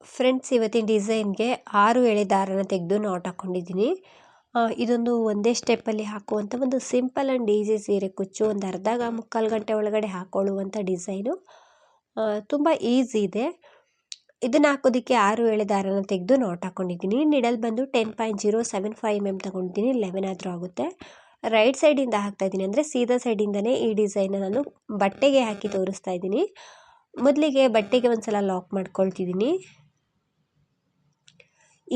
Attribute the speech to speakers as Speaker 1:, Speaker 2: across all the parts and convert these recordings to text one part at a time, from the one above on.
Speaker 1: Friends, ಇವತ್ತಿನ ಡಿಸೈನ್ಗೆ 6 ಎಳೆ ದಾರನ ತೆಗೆದು ನಾಟ್ ಹಾಕ್ಕೊಂಡಿದ್ದೀನಿ. ಇದೊಂದು ಒಂದೇ ಸ್ಟೆಪ್ಪಲ್ಲಿ ಹಾಕುವಂಥ ಒಂದು ಸಿಂಪಲ್ ಆ್ಯಂಡ್ ಈಸಿ ಸೀರೆ ಕುಚ್ಚು. ಒಂದು ಮುಕ್ಕಾಲು ಗಂಟೆ ಒಳಗಡೆ ಹಾಕ್ಕೊಳ್ಳುವಂಥ ಡಿಸೈನು. ತುಂಬ ಈಸಿ ಇದೆ. ಇದನ್ನು ಹಾಕೋದಕ್ಕೆ 6 ಎಳೆ ದಾರನ ತೆಗೆದು ನಾಟ್ ಹಾಕ್ಕೊಂಡಿದ್ದೀನಿ. ನಿಡಲ್ ಬಂದು 10.075 mm ತಗೊಂಡಿದ್ದೀನಿ. 11 ಆದರೂ ಆಗುತ್ತೆ. ರೈಟ್ ಸೈಡಿಂದ ಹಾಕ್ತಾಯಿದ್ದೀನಿ, ಅಂದರೆ ಸೀದಾ ಸೈಡಿಂದನೇ ಈ ಡಿಸೈನ್ನ ನಾನು ಬಟ್ಟೆಗೆ ಹಾಕಿ ತೋರಿಸ್ತಾ ಇದ್ದೀನಿ. ಮೊದಲಿಗೆ ಬಟ್ಟೆಗೆ ಒಂದ್ಸಲ ಲಾಕ್ ಮಾಡ್ಕೊಳ್ತಿದ್ದೀನಿ.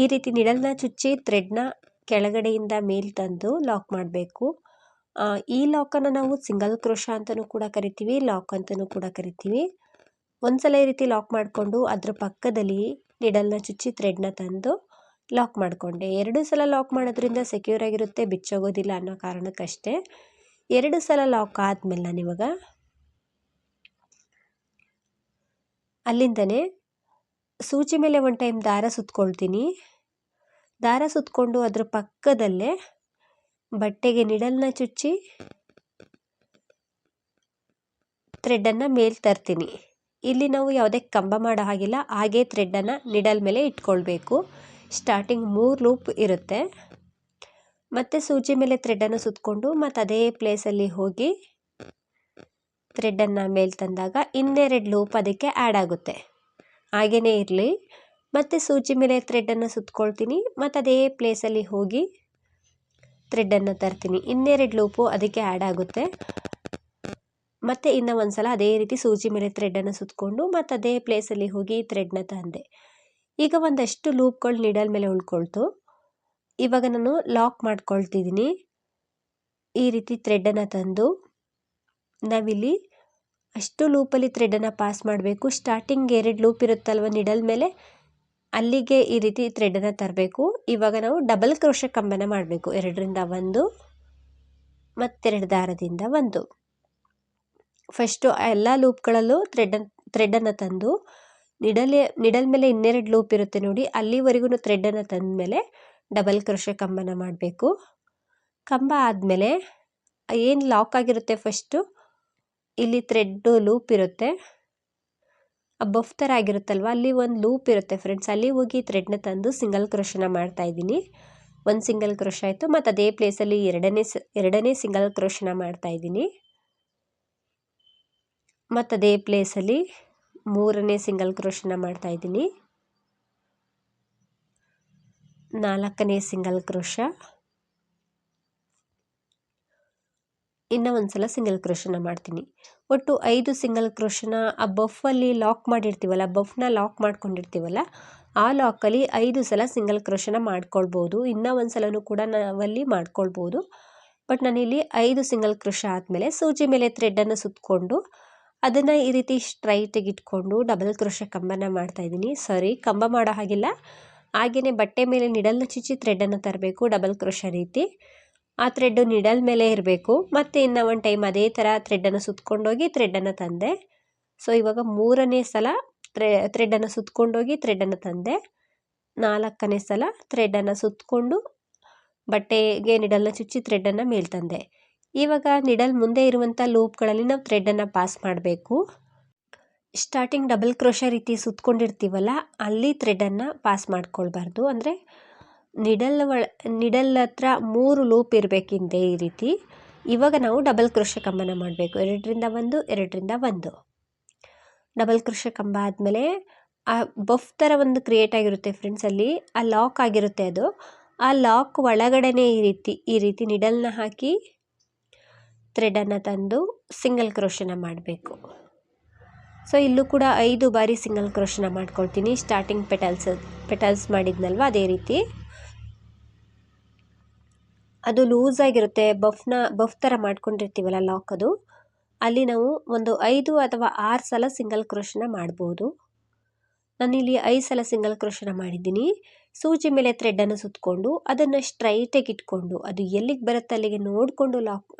Speaker 1: ಈ ರೀತಿ ನಿಡಲ್ನ ಚುಚ್ಚಿ ಥ್ರೆಡ್ನ ಕೆಳಗಡೆಯಿಂದ ಮೇಲ್ ತಂದು ಲಾಕ್ ಮಾಡಬೇಕು. ಈ ಲಾಕನ್ನು ನಾವು ಸಿಂಗಲ್ ಕ್ರೋಶ ಅಂತಲೂ ಕೂಡ ಕರಿತೀವಿ, ಲಾಕ್ ಅಂತಲೂ ಕೂಡ ಕರಿತೀವಿ. ಒಂದ್ಸಲ ಈ ರೀತಿ ಲಾಕ್ ಮಾಡಿಕೊಂಡು ಅದ್ರ ಪಕ್ಕದಲ್ಲಿ ನಿಡಲ್ನ ಚುಚ್ಚಿ ಥ್ರೆಡ್ನ ತಂದು ಲಾಕ್ ಮಾಡಿಕೊಂಡೆ. 2 ಸಲ ಲಾಕ್ ಮಾಡೋದ್ರಿಂದ ಸೆಕ್ಯೂರ್ ಆಗಿರುತ್ತೆ, ಬಿಚ್ಚೋಗೋದಿಲ್ಲ ಅನ್ನೋ ಕಾರಣಕ್ಕಷ್ಟೇ. 2 ಸಲ ಲಾಕ್ ಆದಮೇಲೆ ನಾನು ಇವಾಗ ಅಲ್ಲಿಂದನೇ ಸೂಜಿ ಮೇಲೆ ಒಂದು ಟೈಮ್ ದಾರ ಸುತ್ಕೊಳ್ತೀನಿ. ದಾರ ಸುತ್ತಕೊಂಡು ಅದ್ರ ಪಕ್ಕದಲ್ಲೇ ಬಟ್ಟೆಗೆ ನಿಡಲ್ನ ಚುಚ್ಚಿ ಥ್ರೆಡ್ಡನ್ನು ಮೇಲೆ ತರ್ತೀನಿ. ಇಲ್ಲಿ ನಾವು ಯಾವುದೇ ಕಂಬ ಮಾಡೋ ಹಾಗಿಲ್ಲ, ಹಾಗೇ ಥ್ರೆಡ್ಡನ್ನು ನಿಡಲ್ ಮೇಲೆ ಇಟ್ಕೊಳ್ಬೇಕು. ಸ್ಟಾರ್ಟಿಂಗ್ 3 ಲೂಪ್ ಇರುತ್ತೆ. ಮತ್ತು ಸೂಜಿ ಮೇಲೆ ಥ್ರೆಡ್ಡನ್ನು ಸುತ್ತಕೊಂಡು ಮತ್ತು ಅದೇ ಪ್ಲೇಸಲ್ಲಿ ಹೋಗಿ ಥ್ರೆಡ್ಡನ್ನು ಮೇಲೆ ತಂದಾಗ ಇನ್ನೆರಡು ಲೂಪ್ ಅದಕ್ಕೆ ಆ್ಯಡ್ ಆಗುತ್ತೆ. ಹಾಗೇ ಇರಲಿ. ಮತ್ತು ಸೂಜಿ ಮೇಲೆ ಥ್ರೆಡ್ಡನ್ನು ಸುತ್ಕೊಳ್ತೀನಿ, ಮತ್ತು ಅದೇ ಪ್ಲೇಸಲ್ಲಿ ಹೋಗಿ ಥ್ರೆಡ್ಡನ್ನು ತರ್ತೀನಿ. ಇನ್ನೆರಡು ಲೂಪು ಅದಕ್ಕೆ ಆ್ಯಡ್ ಆಗುತ್ತೆ. ಮತ್ತು ಇನ್ನೂ ಒಂದು ಸಲ ಅದೇ ರೀತಿ ಸೂಜಿ ಮೇಲೆ ಥ್ರೆಡ್ಡನ್ನು ಸುತ್ತಕೊಂಡು ಮತ್ತು ಅದೇ ಪ್ಲೇಸಲ್ಲಿ ಹೋಗಿ ಥ್ರೆಡ್ನ ತಂದೆ. ಈಗ ಒಂದಷ್ಟು ಲೂಪ್ಗಳು ನಿಡಲ್ ಮೇಲೆ ಉಳ್ಕೊಳ್ತು. ಇವಾಗ ನಾನು ಲಾಕ್ ಮಾಡ್ಕೊಳ್ತಿದ್ದೀನಿ. ಈ ರೀತಿ ಥ್ರೆಡ್ಡನ್ನು ತಂದು ನಾವಿಲ್ಲಿ ಅಷ್ಟು ಲೂಪಲ್ಲಿ ಥ್ರೆಡ್ಡನ್ನು ಪಾಸ್ ಮಾಡಬೇಕು. ಸ್ಟಾರ್ಟಿಂಗ್ 2 ಲೂಪ್ ಇರುತ್ತಲ್ವ ನಿಡಲ್ ಮೇಲೆ, ಅಲ್ಲಿಗೆ ಈ ರೀತಿ ಥ್ರೆಡ್ಡನ್ನು ತರಬೇಕು. ಇವಾಗ ನಾವು ಡಬಲ್ ಕ್ರೋಶ ಕಂಬನ ಮಾಡಬೇಕು. 2ರಿಂದ 1 ಮತ್ತೆರಡು ದಾರದಿಂದ 1. ಫಸ್ಟು ಎಲ್ಲ ಲೂಪ್ಗಳಲ್ಲೂ ಥ್ರೆಡ್ಡನ್ನು ತಂದು ನಿಡಲ್ ಮೇಲೆ ಇನ್ನೆರಡು ಲೂಪ್ ಇರುತ್ತೆ ನೋಡಿ, ಅಲ್ಲಿವರೆಗೂ ಥ್ರೆಡ್ಡನ್ನು ತಂದ ಮೇಲೆ ಡಬಲ್ ಕ್ರೋಶ ಕಂಬನ ಮಾಡಬೇಕು. ಕಂಬ ಆದಮೇಲೆ ಏನು ಲಾಕ್ ಆಗಿರುತ್ತೆ ಫಸ್ಟು, ಇಲ್ಲಿ ಥ್ರೆಡ್ಡು ಲೂಪ್ ಇರುತ್ತೆ, ಬಫ್ ಥರ ಆಗಿರುತ್ತಲ್ವ, ಅಲ್ಲಿ ಒಂದು ಲೂಪ್ ಇರುತ್ತೆ ಫ್ರೆಂಡ್ಸ್. ಅಲ್ಲಿ ಹೋಗಿ ಥ್ರೆಡ್ನ ತಂದು ಸಿಂಗಲ್ ಕ್ರೋಶನ ಮಾಡ್ತಾಯಿದ್ದೀನಿ. 1 ಸಿಂಗಲ್ ಕ್ರೋಶ ಆಯಿತು. ಮತ್ತು ಅದೇ ಪ್ಲೇಸಲ್ಲಿ ಎರಡನೇ ಸಿಂಗಲ್ ಕ್ರೋಶನ ಮಾಡ್ತಾಯಿದ್ದೀನಿ. ಮತ್ತು ಅದೇ ಪ್ಲೇಸಲ್ಲಿ 3ನೇ ಸಿಂಗಲ್ ಕ್ರೋಶನ ಮಾಡ್ತಾಯಿದ್ದೀನಿ. 4ನೇ ಸಿಂಗಲ್ ಕ್ರೋಶ, ಇನ್ನೂ ಒಂದು ಸಲ ಸಿಂಗಲ್ ಕ್ರೋಶನ ಮಾಡ್ತೀನಿ. ಒಟ್ಟು 5 ಸಿಂಗಲ್ ಕ್ರೋಶನ ಆ ಬಫಲ್ಲಿ ಲಾಕ್ ಮಾಡಿರ್ತೀವಲ್ಲ, ಬಫ್ನ ಲಾಕ್ ಮಾಡ್ಕೊಂಡಿರ್ತೀವಲ್ಲ, ಆ ಲಾಕಲ್ಲಿ 5 ಸಲ ಸಿಂಗಲ್ ಕ್ರೋಶನ ಮಾಡ್ಕೊಳ್ಬೋದು. ಇನ್ನೂ ಒಂದು ಸಲನೂ ಕೂಡ ನಾವಲ್ಲಿ ಮಾಡ್ಕೊಳ್ಬೋದು. ಬಟ್ ನಾನಿಲ್ಲಿ 5 ಸಿಂಗಲ್ ಕ್ರೋಶ ಆದಮೇಲೆ ಸೂಜಿ ಮೇಲೆ ಥ್ರೆಡ್ಡನ್ನು ಸುತ್ತಕೊಂಡು ಅದನ್ನು ಈ ರೀತಿ ಸ್ಟ್ರೈಟಾಗಿ ಇಟ್ಕೊಂಡು ಡಬಲ್ ಕ್ರೋಶ ಕಂಬನ ಮಾಡ್ತಾಯಿದ್ದೀನಿ. ಕಂಬ ಮಾಡೋ ಹಾಗಿಲ್ಲ, ಹಾಗೆಯೇ ಬಟ್ಟೆ ಮೇಲೆ ನಿಡಲ್ನ ಚುಚ್ಚಿ ಥ್ರೆಡ್ಡನ್ನು ತರಬೇಕು ಡಬಲ್ ಕ್ರೋಶ ರೀತಿ. ಆ ಥ್ರೆಡ್ಡು ನಿಡಲ್ ಮೇಲೆ ಇರಬೇಕು. ಮತ್ತು ಇನ್ನೂ ಒಂದು ಟೈಮ್ ಅದೇ ಥರ ಥ್ರೆಡ್ಡನ್ನು ಸುತ್ತಕೊಂಡೋಗಿ ಥ್ರೆಡ್ಡನ್ನು ತಂದೆ. ಇವಾಗ 3ನೇ ಸಲ ಥ್ರೆಡ್ಡನ್ನು ಸುತ್ತಕೊಂಡೋಗಿ ಥ್ರೆಡ್ಡನ್ನು ತಂದೆ. 4ನೇ ಸಲ ಥ್ರೆಡ್ಡನ್ನು ಸುತ್ತಕೊಂಡು ಬಟ್ಟೆಗೆ ನಿಡಲ್ನ ಚುಚ್ಚಿ ಥ್ರೆಡ್ಡನ್ನು ಮೇಲೆ ತಂದೆ. ಇವಾಗ ನಿಡಲ್ ಮುಂದೆ ಇರುವಂಥ ಲೂಪ್ಗಳಲ್ಲಿ ನಾವು ಥ್ರೆಡ್ಡನ್ನು ಪಾಸ್ ಮಾಡಬೇಕು. ಸ್ಟಾರ್ಟಿಂಗ್ ಡಬಲ್ ಕ್ರೋಶ ರೀತಿ ಸುತ್ತಕೊಂಡಿರ್ತೀವಲ್ಲ, ಅಲ್ಲಿ ಥ್ರೆಡ್ಡನ್ನು ಪಾಸ್ ಮಾಡ್ಕೊಳ್ಬಾರ್ದು. ಅಂದರೆ ನಿಡಲ್ ಹತ್ರ 3 ಲೂಪ್ ಇರಬೇಕಿಂದೆ ಈ ರೀತಿ. ಇವಾಗ ನಾವು ಡಬಲ್ ಕ್ರೋಶ ಕಂಬನ ಮಾಡಬೇಕು. 2ರಿಂದ 1, 2ರಿಂದ 1. ಡಬಲ್ ಕ್ರೋಶ ಕಂಬ ಆದಮೇಲೆ ಆ ಬಫ್ ಥರ ಒಂದು ಕ್ರಿಯೇಟ್ ಆಗಿರುತ್ತೆ ಫ್ರೆಂಡ್ಸ್, ಅಲ್ಲಿ ಆ ಲಾಕ್ ಆಗಿರುತ್ತೆ. ಅದು ಆ ಲಾಕ್ ಒಳಗಡೆನೇ ಈ ರೀತಿ ನಿಡಲ್ನ ಹಾಕಿ ಥ್ರೆಡ್ಡನ್ನು ತಂದು ಸಿಂಗಲ್ ಕ್ರೋಶನ ಮಾಡಬೇಕು. ಇಲ್ಲೂ ಕೂಡ 5 ಬಾರಿ ಸಿಂಗಲ್ ಕ್ರೋಶನ ಮಾಡ್ಕೊಳ್ತೀನಿ. ಸ್ಟಾರ್ಟಿಂಗ್ ಪೆಟಲ್ಸ್ ಮಾಡಿದ್ನಲ್ವ, ಅದೇ ರೀತಿ. ಅದು ಲೂಸ್ ಆಗಿರುತ್ತೆ, ಬಫ್ ಥರ ಮಾಡ್ಕೊಂಡಿರ್ತೀವಲ್ಲ ಲಾಕ್, ಅದು ಅಲ್ಲಿ ನಾವು ಒಂದು 5 ಅಥವಾ 6 ಸಲ ಸಿಂಗಲ್ ಕ್ರೋಶನ ಮಾಡ್ಬೋದು. ನಾನಿಲ್ಲಿ 5 ಸಲ ಸಿಂಗಲ್ ಕ್ರೋಶನ ಮಾಡಿದ್ದೀನಿ. ಸೂಜಿ ಮೇಲೆ ಥ್ರೆಡ್ಡನ್ನು ಸುತ್ತಕೊಂಡು ಅದನ್ನು ಸ್ಟ್ರೈಟಾಗಿ ಇಟ್ಕೊಂಡು ಅದು ಎಲ್ಲಿಗೆ ಬರುತ್ತೆ ಅಲ್ಲಿಗೆ ನೋಡಿಕೊಂಡು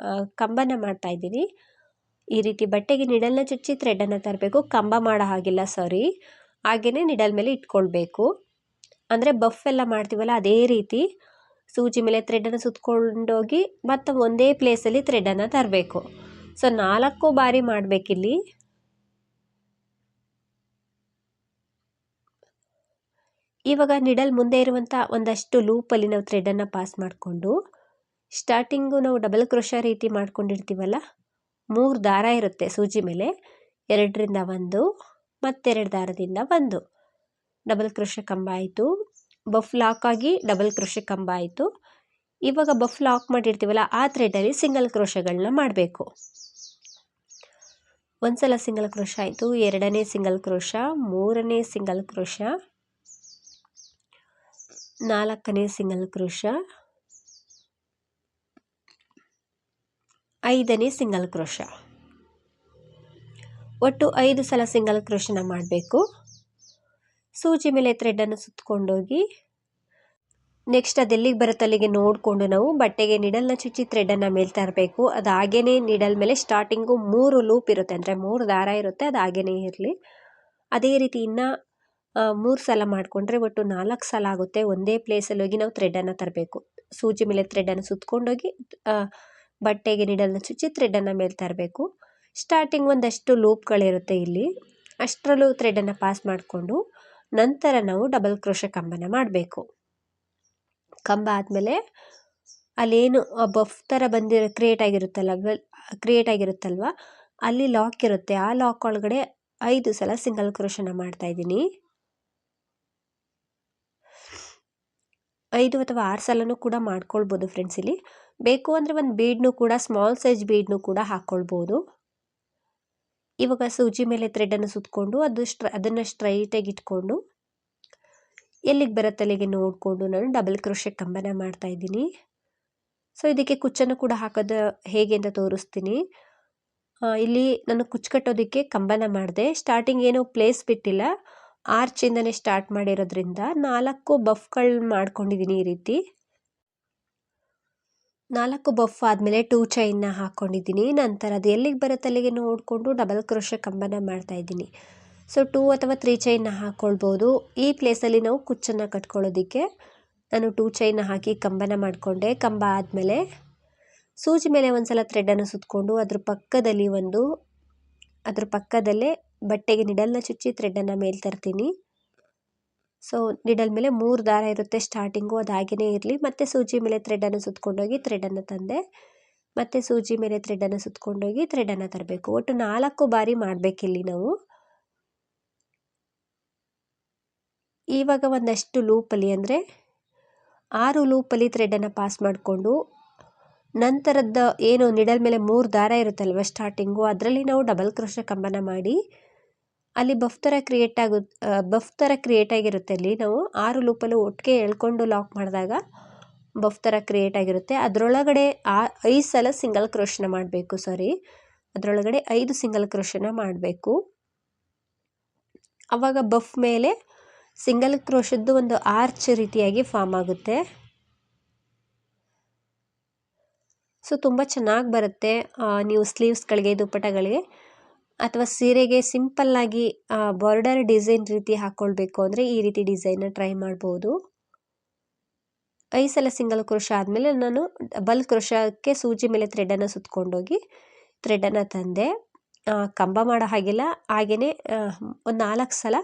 Speaker 1: ಕಂಬನ ಮಾಡ್ತಾಯಿದ್ದೀನಿ. ಈ ರೀತಿ ಬಟ್ಟೆಗೆ ನಿಡಲ್ನ ಚುಚ್ಚಿ ಥ್ರೆಡ್ಡನ್ನು ತರಬೇಕು. ಕಂಬ ಮಾಡೋ ಹಾಗಿಲ್ಲ, ಹಾಗೆಯೇ ನಿಡಲ್ ಮೇಲೆ ಇಟ್ಕೊಳ್ಬೇಕು. ಅಂದರೆ ಬಫ್ ಎಲ್ಲ ಮಾಡ್ತೀವಲ್ಲ ಅದೇ ರೀತಿ ಸೂಜಿ ಮೇಲೆ ಥ್ರೆಡ್ಡನ್ನು ಸುತ್ತಕೊಂಡೋಗಿ ಮತ್ತು ಒಂದೇ ಪ್ಲೇಸಲ್ಲಿ ಥ್ರೆಡ್ಡನ್ನು ತರಬೇಕು. 4 ಬಾರಿ ಮಾಡಬೇಕಿಲ್ಲಿ. ಇವಾಗ ನಿಡಲ್ ಮುಂದೆ ಇರುವಂಥ ಒಂದಷ್ಟು ಲೂಪಲ್ಲಿ ನಾವು ಥ್ರೆಡನ್ನು ಪಾಸ್ ಮಾಡಿಕೊಂಡು ಸ್ಟಾರ್ಟಿಂಗು ನಾವು ಡಬಲ್ ಕ್ರೋಶ ರೀತಿ ಮಾಡ್ಕೊಂಡಿರ್ತೀವಲ್ಲ, 3 ದಾರ ಇರುತ್ತೆ ಸೂಜಿ ಮೇಲೆ, 2ರಿಂದ 1 ಮತ್ತೆರಡು ದಾರದಿಂದ 1 ಡಬಲ್ ಕ್ರೋಶ ಕಂಬ ಆಯಿತು. ಬಫ್ ಲಾಕ್ ಆಗಿ ಡಬಲ್ ಕ್ರೋಶ ಕಂಬ ಆಯಿತು. ಇವಾಗ ಬಫ್ ಲಾಕ್ ಮಾಡಿರ್ತೀವಲ್ಲ ಆ ಥ್ರೆಡಲ್ಲಿ ಸಿಂಗಲ್ ಕ್ರೋಶಗಳನ್ನ ಮಾಡಬೇಕು. ಒಂದ್ಸಲ ಸಿಂಗಲ್ ಕ್ರೋಶ ಆಯಿತು, 2ನೇ ಸಿಂಗಲ್ ಕ್ರೋಶ, 3ನೇ ಸಿಂಗಲ್ ಕ್ರೋಶ, 4ನೇ ಸಿಂಗಲ್ ಕ್ರೋಶ, 5ನೇ ಸಿಂಗಲ್ ಕ್ರೋಶ. ಒಟ್ಟು 5 ಸಲ ಸಿಂಗಲ್ ಕ್ರೋಶನ ಮಾಡಬೇಕು. ಸೂಜಿ ಮೇಲೆ ಥ್ರೆಡನ್ನು ಸುತ್ತಕೊಂಡೋಗಿ ನೆಕ್ಸ್ಟ್ ಅದೆಲ್ಲಿಗೆ ಬರುತ್ತೆ ಅಲ್ಲಿಗೆ ನೋಡಿಕೊಂಡು ನಾವು ಬಟ್ಟೆಗೆ ನಿಡಲ್ನ ಚುಚ್ಚಿ ಥ್ರೆಡನ್ನು ಮೇಲೆ ತರಬೇಕು. ಅದು ಹಾಗೇನೆ ನಿಡಲ್ ಮೇಲೆ ಸ್ಟಾರ್ಟಿಂಗು 3 ಲೂಪ್ ಇರುತ್ತೆ, ಅಂದರೆ 3 ದಾರ ಇರುತ್ತೆ, ಅದು ಹಾಗೇನೇ ಇರಲಿ. ಅದೇ ರೀತಿ ಇನ್ನು 3 ಸಲ ಮಾಡಿಕೊಂಡ್ರೆ ಒಟ್ಟು 4 ಸಲ ಆಗುತ್ತೆ. ಒಂದೇ ಪ್ಲೇಸಲ್ಲಿ ಹೋಗಿ ನಾವು ಥ್ರೆಡನ್ನು ತರಬೇಕು. ಸೂಜಿ ಮೇಲೆ ಥ್ರೆಡನ್ನು ಸುತ್ತಕೊಂಡೋಗಿ ಬಟ್ಟೆಗೆ ನಿಡಲ್ನ ಚುಚ್ಚಿ ಥ್ರೆಡನ್ನು ಮೇಲೆ ತರಬೇಕು. ಸ್ಟಾರ್ಟಿಂಗ್ ಒಂದಷ್ಟು ಲೂಪ್ಗಳಿರುತ್ತೆ ಇಲ್ಲಿ, ಅಷ್ಟರಲ್ಲೂ ಥ್ರೆಡನ್ನು ಪಾಸ್ ಮಾಡಿಕೊಂಡು ನಂತರ ನಾವು ಡಬಲ್ ಕ್ರೋಶ ಕಂಬನ ಮಾಡಬೇಕು. ಕಂಬ ಆದಮೇಲೆ ಅಲ್ಲೇನು ಬಫ್ ಥರ ಕ್ರಿಯೇಟ್ ಆಗಿರುತ್ತಲ್ವ ಅಲ್ಲಿ ಲಾಕ್ ಇರುತ್ತೆ, ಆ ಲಾಕ್ ಒಳಗಡೆ 5 ಸಲ ಸಿಂಗಲ್ ಕ್ರೋಶನ ಮಾಡ್ತಾ ಇದ್ದೀನಿ. 5 ಅಥವಾ 6 ಸಲನೂ ಕೂಡ ಮಾಡ್ಕೊಳ್ಬೋದು ಫ್ರೆಂಡ್ಸ್. ಇಲ್ಲಿ ಬೇಕು ಅಂದರೆ ಒಂದು ಬೀಡ್ನು ಕೂಡ, ಸ್ಮಾಲ್ ಸೈಜ್ ಬೀಡ್ನು ಕೂಡ ಹಾಕ್ಕೊಳ್ಬೋದು. ಇವಾಗ ಸೂಜಿ ಮೇಲೆ ಥ್ರೆಡನ್ನು ಸುತ್ತಕೊಂಡು ಅದನ್ನು ಸ್ಟ್ರೈಟಾಗಿ ಇಟ್ಕೊಂಡು ಎಲ್ಲಿಗೆ ಬರುತ್ತೆ ಅಲ್ಲಿಗೆ ನೋಡಿಕೊಂಡು ನಾನು ಡಬಲ್ ಕ್ರೋಶ ಕಂಬನ ಮಾಡ್ತಾ ಇದ್ದೀನಿ. ಸೊ ಇದಕ್ಕೆ ಕುಚ್ಚನ್ನು ಕೂಡ ಹಾಕೋದು ಹೇಗೆ ಅಂತ ತೋರಿಸ್ತೀನಿ. ಇಲ್ಲಿ ನಾನು ಕುಚ್ಚು ಕಟ್ಟೋದಕ್ಕೆ ಕಂಬನ ಮಾಡಿದೆ. ಸ್ಟಾರ್ಟಿಂಗ್ ಏನೋ ಪ್ಲೇಸ್ ಬಿಟ್ಟಿಲ್ಲ, ಆರ್ಚಿಂದನೇ ಸ್ಟಾರ್ಟ್ ಮಾಡಿರೋದ್ರಿಂದ 4 ಬಫ್ಗಳು ಮಾಡ್ಕೊಂಡಿದ್ದೀನಿ. ಈ ರೀತಿ 4 ಬಫ್ ಆದಮೇಲೆ 2 ಚೈನ್ನ ಹಾಕ್ಕೊಂಡಿದ್ದೀನಿ. ನಂತರ ಅದು ಎಲ್ಲಿಗೆ ಬರುತ್ತೆ ಅಲ್ಲಿಗೆ ನೋಡಿಕೊಂಡು ಡಬಲ್ ಕ್ರೋಶ ಕಂಬನ ಮಾಡ್ತಾ ಇದ್ದೀನಿ. ಸೊ 2 ಅಥವಾ 3 ಚೈನ್ನ ಹಾಕ್ಕೊಳ್ಬೋದು. ಈ ಪ್ಲೇಸಲ್ಲಿ ನಾವು ಕುಚ್ಚನ್ನು ಕಟ್ಕೊಳ್ಳೋದಕ್ಕೆ ನಾನು 2 ಚೈನ್ನ ಹಾಕಿ ಕಂಬನ ಮಾಡಿಕೊಂಡೆ. ಕಂಬ ಆದಮೇಲೆ ಸೂಜಿ ಮೇಲೆ ಒಂದ್ಸಲ ಥ್ರೆಡನ್ನು ಸುತ್ತಕೊಂಡು ಅದ್ರ ಪಕ್ಕದಲ್ಲೇ ಬಟ್ಟೆಗೆ ನಿಡಲ್ನ ಚುಚ್ಚಿ ಥ್ರೆಡನ್ನು ಮೇಲೆ ತರ್ತೀನಿ. ಸೊ ನಿಡಲ್ ಮೇಲೆ 3 ದಾರ ಇರುತ್ತೆ ಸ್ಟಾರ್ಟಿಂಗು, ಅದು ಹಾಗೇ ಇರಲಿ. ಮತ್ತು ಸೂಜಿ ಮೇಲೆ ಥ್ರೆಡನ್ನು ಸುತ್ತಕೊಂಡೋಗಿ ಥ್ರೆಡನ್ನು ತಂದೆ, ಮತ್ತು ಸೂಜಿ ಮೇಲೆ ಥ್ರೆಡನ್ನು ಸುತ್ತಕೊಂಡೋಗಿ ಥ್ರೆಡನ್ನು ತರಬೇಕು. ಒಟ್ಟು 4 ಬಾರಿ ಮಾಡಬೇಕಿಲ್ಲಿ ನಾವು. ಇವಾಗ ಒಂದಷ್ಟು ಲೂಪಲ್ಲಿ ಅಂದರೆ 6 ಲೂಪಲ್ಲಿ ಥ್ರೆಡನ್ನು ಪಾಸ್ ಮಾಡಿಕೊಂಡು ನಂತರದ ಏನು ನಿಡಲ್ ಮೇಲೆ 3 ದಾರ ಇರುತ್ತಲ್ವ ಸ್ಟಾರ್ಟಿಂಗು, ಅದರಲ್ಲಿ ನಾವು ಡಬಲ್ ಕ್ರೋಶ ಕಂಬನ ಮಾಡಿ ಅಲ್ಲಿ ಬಫ್ ಥರ ಕ್ರಿಯೇಟ್ ಆಗಿರುತ್ತೆ. ಅಲ್ಲಿ ನಾವು 6 ಲೂಪಲ್ಲಿ ಒಟ್ಟಿಗೆ ಎಳ್ಕೊಂಡು ಲಾಕ್ ಮಾಡಿದಾಗ ಬಫ್ ಥರ ಕ್ರಿಯೇಟ್ ಆಗಿರುತ್ತೆ. ಅದರೊಳಗಡೆ 5 ಸಲ ಸಿಂಗಲ್ ಕ್ರೋಶನ ಮಾಡಬೇಕು. ಅದರೊಳಗಡೆ 5 ಸಿಂಗಲ್ ಕ್ರೋಶನ ಮಾಡಬೇಕು. ಆವಾಗ ಬಫ್ ಮೇಲೆ ಸಿಂಗಲ್ ಕ್ರೋಶದ್ದು ಒಂದು ಆರ್ಚ್ ರೀತಿಯಾಗಿ ಫಾರ್ಮ್ ಆಗುತ್ತೆ. ಸೊ ತುಂಬ ಚೆನ್ನಾಗಿ ಬರುತ್ತೆ. ನೀವು ಸ್ಲೀವ್ಸ್ಗಳಿಗೆ, ದುಪ್ಪಟ್ಟಗಳಿಗೆ ಅಥವಾ ಸೀರೆಗೆ ಸಿಂಪಲ್ಲಾಗಿ ಬಾರ್ಡರ್ ಡಿಸೈನ್ ರೀತಿ ಹಾಕ್ಕೊಳ್ಬೇಕು ಅಂದರೆ ಈ ರೀತಿ ಡಿಸೈನ್ನ ಟ್ರೈ ಮಾಡ್ಬೋದು. 5 ಸಲ ಸಿಂಗಲ್ ಕ್ರೋಶ ಆದಮೇಲೆ ನಾನು ಡಬಲ್ ಕ್ರೋಶಕ್ಕೆ ಸೂಜಿ ಮೇಲೆ ಥ್ರೆಡನ್ನು ಸುತ್ತಕೊಂಡೋಗಿ ಥ್ರೆಡನ್ನು ತಂದೆ. ಕಂಬ ಮಾಡೋ ಹಾಗಿಲ್ಲ, ಹಾಗೆಯೇ ಒಂದು 4 ಸಲ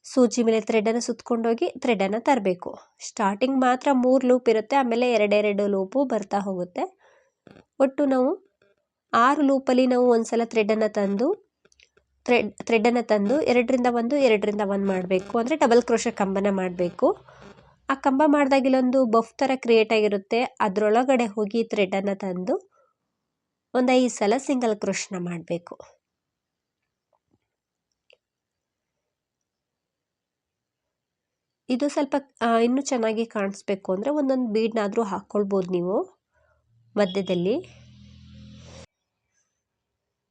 Speaker 1: ಸೂಜಿ ಮೇಲೆ ಥ್ರೆಡನ್ನು ಸುತ್ತಕೊಂಡೋಗಿ ಥ್ರೆಡನ್ನು ತರಬೇಕು. ಸ್ಟಾರ್ಟಿಂಗ್ ಮಾತ್ರ 3 ಲೂಪ್ ಇರುತ್ತೆ, ಆಮೇಲೆ 2 ಲೂಪು ಬರ್ತಾ ಹೋಗುತ್ತೆ. ಒಟ್ಟು ನಾವು 6 ಲೂಪಲ್ಲಿ ನಾವು ಒಂದ್ಸಲ ಥ್ರೆಡನ್ನು ತಂದು 2ರಿಂದ 1 ಮಾಡಬೇಕು, ಅಂದರೆ ಡಬಲ್ ಕ್ರೋಶ ಕಂಬನ ಮಾಡಬೇಕು. ಆ ಕಂಬ ಮಾಡಿದಾಗ ಇಲ್ಲೊಂದು ಬಫ್ ಥರ ಕ್ರಿಯೇಟ್ ಆಗಿರುತ್ತೆ, ಅದರೊಳಗಡೆ ಹೋಗಿ ಥ್ರೆಡನ್ನು ತಂದು ಒಂದು 5 ಸಲ ಸಿಂಗಲ್ ಕ್ರೋಶನ ಮಾಡಬೇಕು. ಇದು ಸ್ವಲ್ಪ ಇನ್ನೂ ಚೆನ್ನಾಗಿ ಕಾಣಿಸ್ಬೇಕು ಅಂದರೆ ಒಂದೊಂದು ಬೀಡ್ನಾದರೂ ಹಾಕ್ಕೊಳ್ಬೋದು ನೀವು ಮಧ್ಯದಲ್ಲಿ.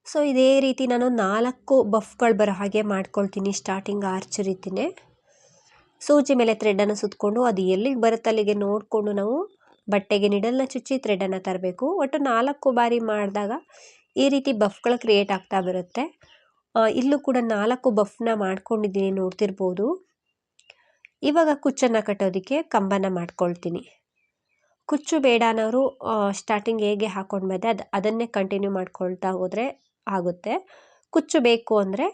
Speaker 1: ಸೊ ಇದೇ ರೀತಿ ನಾನು 4 ಬಫ್ಗಳು ಬರೋ ಹಾಗೆ ಮಾಡ್ಕೊಳ್ತೀನಿ. ಸ್ಟಾರ್ಟಿಂಗ್ ಆರ್ಚ್ ರೀತಿಯೇ ಸೂಜಿ ಮೇಲೆ ಥ್ರೆಡನ್ನು ಸುತ್ತಕೊಂಡು ಅದು ಎಲ್ಲಿಗೆ ಬರುತ್ತೆ ಅಲ್ಲಿಗೆ ನೋಡಿಕೊಂಡು ನಾವು ಬಟ್ಟೆಗೆ ನಿಡಲ್ನ ಚುಚ್ಚಿ ಥ್ರೆಡನ್ನು ತರಬೇಕು. ಒಟ್ಟು 4 ಬಾರಿ ಮಾಡಿದಾಗ ಈ ರೀತಿ ಬಫ್ಗಳು ಕ್ರಿಯೇಟ್ ಆಗ್ತಾ ಬರುತ್ತೆ. ಇಲ್ಲೂ ಕೂಡ 4 ಬಫ್ನ ಮಾಡ್ಕೊಂಡಿದ್ದೀನಿ, ನೋಡ್ತಿರ್ಬೋದು. ಇವಾಗ ಕುಚ್ಚನ್ನು ಕಟ್ಟೋದಕ್ಕೆ ಕಂಬನ ಮಾಡ್ಕೊಳ್ತೀನಿ. ಕುಚ್ಚು ಬೇಡ ಅನ್ನೋರು ಸ್ಟಾರ್ಟಿಂಗ್ ಹೇಗೆ ಹಾಕ್ಕೊಂಡು ಬಂದೆ ಅದನ್ನೇ ಕಂಟಿನ್ಯೂ ಮಾಡ್ಕೊಳ್ತಾ ಹೋದರೆ ಆಗುತ್ತೆ. ಕುಚ್ಚು ಬೇಕು ಅಂದರೆ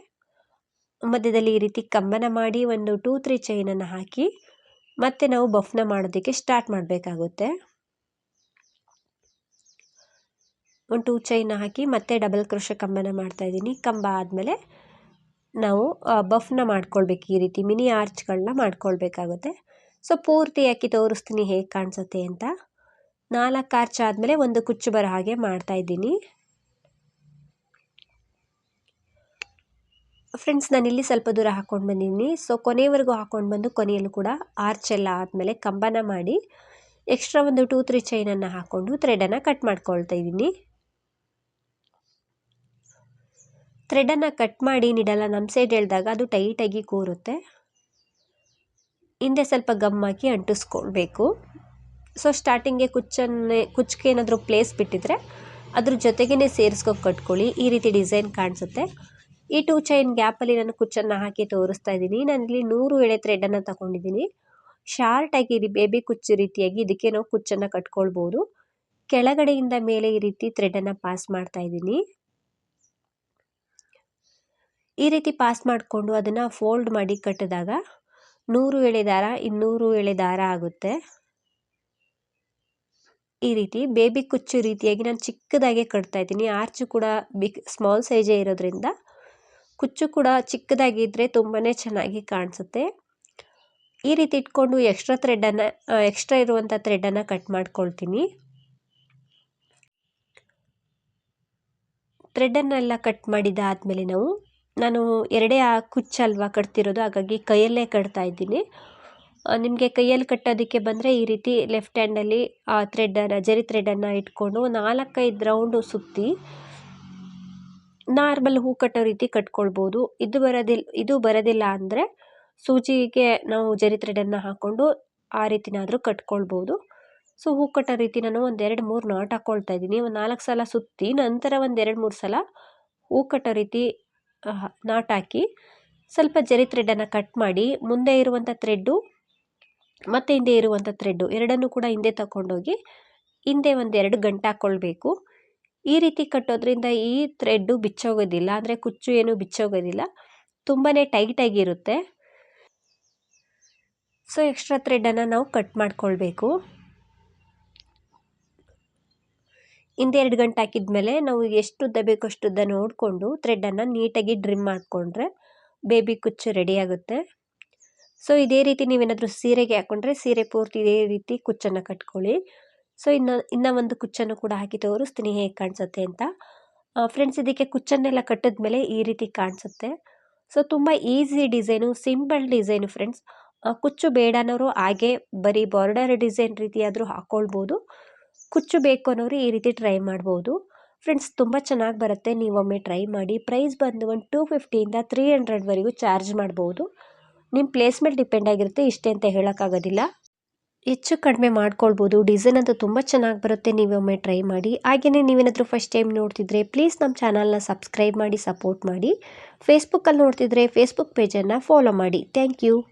Speaker 1: ಮಧ್ಯದಲ್ಲಿ ಈ ರೀತಿ ಕಂಬನ ಮಾಡಿ ಒಂದು 2-3 ಚೈನನ್ನು ಹಾಕಿ ಮತ್ತೆ ನಾವು ಬಫ್ನ ಮಾಡೋದಕ್ಕೆ ಸ್ಟಾರ್ಟ್ ಮಾಡಬೇಕಾಗುತ್ತೆ. ಒಂದು 2 ಚೈನ್ ಹಾಕಿ ಮತ್ತೆ ಡಬಲ್ ಕ್ರೋಶೆ ಕಂಬನ ಮಾಡ್ತಾಯಿದ್ದೀನಿ. ಕಂಬ ಆದಮೇಲೆ ನಾವು ಬಫ್ನ ಮಾಡ್ಕೊಳ್ಬೇಕು. ಈ ರೀತಿ ಮಿನಿ ಆರ್ಚ್ಗಳನ್ನ ಮಾಡ್ಕೊಳ್ಬೇಕಾಗುತ್ತೆ. ಸೊ ಪೂರ್ತಿ ಹಾಕಿ ತೋರಿಸ್ತೀನಿ ಹೇಗೆ ಕಾಣಿಸುತ್ತೆ ಅಂತ. 4 ಆರ್ಚ್ ಆದಮೇಲೆ ಒಂದು ಕುಚ್ಚು ಬರೋ ಹಾಗೆ ಮಾಡ್ತಾಯಿದ್ದೀನಿ. ಫ್ರೆಂಡ್ಸ್, ನಾನಿಲ್ಲಿ ಸ್ವಲ್ಪ ದೂರ ಹಾಕ್ಕೊಂಡು ಬಂದಿದ್ದೀನಿ. ಸೊ ಕೊನೆಯವರೆಗೂ ಹಾಕ್ಕೊಂಡು ಬಂದು ಕೊನೆಯಲ್ಲೂ ಕೂಡ ಆರ್ಚ್ ಎಲ್ಲ ಆದಮೇಲೆ ಕಂಬನ ಮಾಡಿ ಎಕ್ಸ್ಟ್ರಾ ಒಂದು 2-3 ಚೈನನ್ನು ಹಾಕ್ಕೊಂಡು ಥ್ರೆಡನ್ನು ಕಟ್ ಮಾಡ್ಕೊಳ್ತಾ ಇದ್ದೀನಿ. ಥ್ರೆಡನ್ನು ಕಟ್ ಮಾಡಿ ನೀಡಲ್ಲ ನಮ್ಮ ಸೈಡ್ ಎಳೆದಾಗ ಅದು ಟೈಟಾಗಿ ಕೂರುತ್ತೆ. ಹಿಂದೆ ಸ್ವಲ್ಪ ಗಮ್ ಹಾಕಿ ಅಂಟಿಸ್ಕೊಳ್ಬೇಕು. ಸೊ ಸ್ಟಾರ್ಟಿಂಗ್ಗೆ ಕುಚ್ಚಿಗೆ ಏನಾದರೂ ಪ್ಲೇಸ್ ಬಿಟ್ಟಿದ್ರೆ ಅದ್ರ ಜೊತೆಗೇ ಸೇರಿಸ್ಕೊಂಡು ಕಟ್ಕೊಳ್ಳಿ. ಈ ರೀತಿ ಡಿಸೈನ್ ಕಾಣಿಸುತ್ತೆ. ಈ 2 ಚೈನ್ ಗ್ಯಾಪಲ್ಲಿ ನಾನು ಕುಚ್ಚನ್ನು ಹಾಕಿ ತೋರಿಸ್ತಾ ಇದ್ದೀನಿ. ನಾನಿಲ್ಲಿ 100 ಎಳೆ ಥ್ರೆಡನ್ನು ತಗೊಂಡಿದ್ದೀನಿ. ಶಾರ್ಟಾಗಿ ಬೇಬಿ ಕುಚ್ಚು ರೀತಿಯಾಗಿ ಇದಕ್ಕೆ ನಾವು ಕುಚ್ಚನ್ನು ಕಟ್ಕೊಳ್ಬೋದು. ಕೆಳಗಡೆಯಿಂದ ಮೇಲೆ ಈ ರೀತಿ ಥ್ರೆಡನ್ನು ಪಾಸ್ ಮಾಡ್ತಾ ಇದ್ದೀನಿ. ಈ ರೀತಿ ಪಾಸ್ ಮಾಡಿಕೊಂಡು ಅದನ್ನು ಫೋಲ್ಡ್ ಮಾಡಿ ಕಟ್ಟಿದಾಗ 100 ಎಳೆ ದಾರ 200 ಎಳೆ ದಾರ ಆಗುತ್ತೆ. ಈ ರೀತಿ ಬೇಬಿ ಕುಚ್ಚು ರೀತಿಯಾಗಿ ನಾನು ಚಿಕ್ಕದಾಗೆ ಕಟ್ತಾ ಇದ್ದೀನಿ. ಆರ್ಚು ಕೂಡ ಸ್ಮಾಲ್ ಸೈಜೇ ಇರೋದ್ರಿಂದ ಕುಚ್ಚು ಕೂಡ ಚಿಕ್ಕದಾಗಿದ್ದರೆ ತುಂಬಾ ಚೆನ್ನಾಗಿ ಕಾಣಿಸುತ್ತೆ. ಈ ರೀತಿ ಇಟ್ಕೊಂಡು ಎಕ್ಸ್ಟ್ರಾ ಇರುವಂಥ ಥ್ರೆಡನ್ನು ಕಟ್ ಮಾಡ್ಕೊಳ್ತೀನಿ. ಥ್ರೆಡನ್ನೆಲ್ಲ ಕಟ್ ಮಾಡಿದ್ದಾದಮೇಲೆ ನಾನು ಎರಡೇ ಕುಚ್ಚಲ್ವಾ ಕಟ್ತಿರೋದು, ಹಾಗಾಗಿ ಕೈಯಲ್ಲೇ ಕಟ್ತಾ ಇದ್ದೀನಿ. ನಿಮಗೆ ಕೈಯಲ್ಲಿ ಕಟ್ಟೋದಕ್ಕೆ ಬಂದರೆ ಈ ರೀತಿ ಲೆಫ್ಟ್ ಹ್ಯಾಂಡಲ್ಲಿ ಜರಿ ಥ್ರೆಡನ್ನು ಇಟ್ಕೊಂಡು 4-5 ರೌಂಡು ಸುತ್ತಿ ನಾರ್ಮಲ್ ಹೂ ಕಟ್ಟೋ ರೀತಿ ಕಟ್ಕೊಳ್ಬೋದು. ಇದು ಬರೋದಿಲ್ಲ ಅಂದರೆ ಸೂಜಿಗೆ ನಾವು ಜರಿ ಥ್ರೆಡನ್ನು ಹಾಕ್ಕೊಂಡು ಆ ರೀತಿನಾದರೂ ಕಟ್ಕೊಳ್ಬೋದು. ಸೊ ಹೂ ಕಟ್ಟೋ ರೀತಿ ನಾನು 1-2-3 ನಾಟ್ ಹಾಕ್ಕೊಳ್ತಾ ಇದ್ದೀನಿ. ಒಂದು 4 ಸಲ ಸುತ್ತಿ ನಂತರ 1-2-3 ಸಲ ಹೂ ಕಟ್ಟೋ ರೀತಿ ನಾಟ್ ಹಾಕಿ ಸ್ವಲ್ಪ ಜರಿ ಥ್ರೆಡನ್ನು ಕಟ್ ಮಾಡಿ ಮುಂದೆ ಇರುವಂಥ ಥ್ರೆಡ್ಡು ಮತ್ತು ಹಿಂದೆ ಇರುವಂಥ ಥ್ರೆಡ್ಡು ಎರಡನ್ನೂ ಕೂಡ ಹಿಂದೆ ತಗೊಂಡೋಗಿ ಹಿಂದೆ 1-2 ಗಂಟೆ ಹಾಕ್ಕೊಳ್ಬೇಕು. ಈ ರೀತಿ ಕಟ್ಟೋದ್ರಿಂದ ಈ ಥ್ರೆಡ್ಡು ಬಿಚ್ಚೋಗೋದಿಲ್ಲ, ಅಂದರೆ ಕುಚ್ಚು ಏನು ಬಿಚ್ಚೋಗೋದಿಲ್ಲ, ತುಂಬಾ ಟೈಟಾಗಿರುತ್ತೆ. ಸೊ ಎಕ್ಸ್ಟ್ರಾ ಥ್ರೆಡನ್ನು ನಾವು ಕಟ್ ಮಾಡ್ಕೊಳ್ಬೇಕು. ಹಿಂದೆ 2 ಗಂಟೆ ಹಾಕಿದ್ಮೇಲೆ ನಾವು ಎಷ್ಟು ಉದ್ದ ಬೇಕೋ ಅಷ್ಟು ಉದ್ದ ನೋಡಿಕೊಂಡು ಥ್ರೆಡನ್ನು ನೀಟಾಗಿ ಡ್ರಿಮ್ ಮಾಡಿಕೊಂಡ್ರೆ ಬೇಬಿ ಕುಚ್ಚು ರೆಡಿ ಆಗುತ್ತೆ. ಸೊ ಇದೇ ರೀತಿ ನೀವೇನಾದರೂ ಸೀರೆಗೆ ಹಾಕ್ಕೊಂಡ್ರೆ ಸೀರೆ ಪೂರ್ತಿ ಇದೇ ರೀತಿ ಕುಚ್ಚನ್ನು ಕಟ್ಕೊಳ್ಳಿ. ಸೊ ಇನ್ನು ಒಂದು ಕುಚ್ಚನ್ನು ಕೂಡ ಹಾಕಿ ತೋರಿಸ್ತೀನಿ ಹೇಗೆ ಕಾಣಿಸುತ್ತೆ ಅಂತ. ಫ್ರೆಂಡ್ಸ್, ಇದಕ್ಕೆ ಕುಚ್ಚನ್ನೆಲ್ಲ ಕಟ್ಟಿದ್ಮೇಲೆ ಈ ರೀತಿ ಕಾಣಿಸುತ್ತೆ. ಸೊ ತುಂಬ easy design, simple design friends. ಕುಚ್ಚು ಬೇಡ ಅನ್ನೋರು ಹಾಗೆ ಬರೀ ಬಾರ್ಡರ್ ಡಿಸೈನ್ ರೀತಿಯಾದರೂ ಹಾಕ್ಕೊಳ್ಬೋದು. ಕುಚ್ಚು ಬೇಕು ಅನ್ನೋರು ಈ ರೀತಿ ಟ್ರೈ ಮಾಡ್ಬೋದು. ಫ್ರೆಂಡ್ಸ್, ತುಂಬ ಚೆನ್ನಾಗಿ ಬರುತ್ತೆ, ನೀವೊಮ್ಮೆ ಟ್ರೈ ಮಾಡಿ. ಪ್ರೈಸ್ ಬಂದು ಒಂದು 250ಇಂದ 300ವರೆಗೂ ಚಾರ್ಜ್ ಮಾಡ್ಬೋದು. ನಿಮ್ಮ ಪ್ಲೇಸ್ ಮೇಲೆ ಡಿಪೆಂಡ್ ಆಗಿರುತ್ತೆ, ಇಷ್ಟೇ ಅಂತ ಹೇಳೋಕ್ಕಾಗೋದಿಲ್ಲ. ಹೆಚ್ಚು ಕಡಿಮೆ ಮಾಡ್ಕೊಳ್ಬೋದು. ಡಿಸೈನ್ ಅಂತೂ ತುಂಬ ಚೆನ್ನಾಗಿ ಬರುತ್ತೆ, ನೀವೊಮ್ಮೆ ಟ್ರೈ ಮಾಡಿ. ಹಾಗೆಯೇ ನೀವೇನಾದರೂ ಫಸ್ಟ್ ಟೈಮ್ ನೋಡ್ತಿದ್ರೆ ಪ್ಲೀಸ್ ನಮ್ಮ ಚಾನಲ್ನ ಸಬ್ಸ್ಕ್ರೈಬ್ ಮಾಡಿ ಸಪೋರ್ಟ್ ಮಾಡಿ. ಫೇಸ್ಬುಕ್ಕಲ್ಲಿ ನೋಡ್ತಿದ್ರೆ ಫೇಸ್ಬುಕ್ ಪೇಜನ್ನು ಫಾಲೋ ಮಾಡಿ. Thank you.